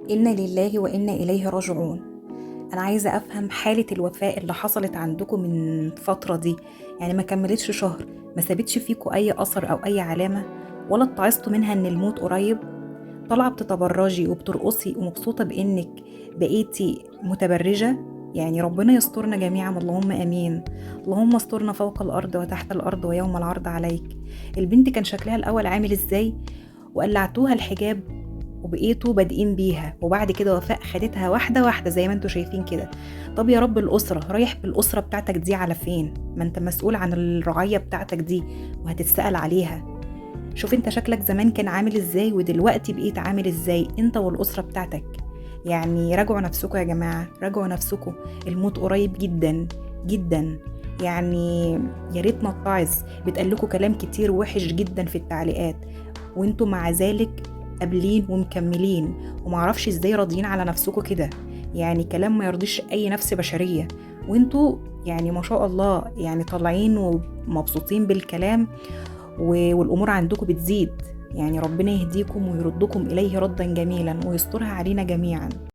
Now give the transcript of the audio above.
إنا لله وإنا إليه راجعون. أنا عايزة أفهم حالة الوفاة اللي حصلت عندكم من فترة دي، يعني ما كملتش شهر، ما سابتش فيكوا أي أثر أو أي علامة، ولا اتعظتوا منها إن الموت قريب؟ طالعة بتتبرجي وبترقصي ومبسوطة بإنك بقيتي متبرجة. يعني ربنا يسترنا جميعا، اللهم آمين. اللهم استرنا فوق الأرض وتحت الأرض ويوم العرض عليك. البنت كان شكلها الأول عامل إزاي؟ وقلعتوها الحجاب وبقيتوا بادئين بيها، وبعد كده وفاء خدتها واحدة واحدة زي ما انتوا شايفين كده. طب يا رب، الأسرة رايح بالأسرة بتاعتك دي على فين؟ ما انت مسؤول عن الرعاية بتاعتك دي وهتتسأل عليها. شوف انت شكلك زمان كان عامل ازاي ودلوقتي بقيت عامل ازاي انت والأسرة بتاعتك. يعني راجعوا نفسكم يا جماعة، راجعوا نفسكم. الموت قريب جدا جدا. يعني يا ريت نتعظ. بيتقال لكم كلام كتير وحش جدا في التعليقات، وانتوا مع ذلك قابلين ومكملين، ومعرفش ازاي راضيين على نفسكم كده. يعني كلام ما يرضيش اي نفس بشرية. وانتوا يعني ما شاء الله يعني طالعين ومبسوطين بالكلام، والامور عندكم بتزيد. يعني ربنا يهديكم ويردكم اليه ردا جميلا ويسترها علينا جميعا.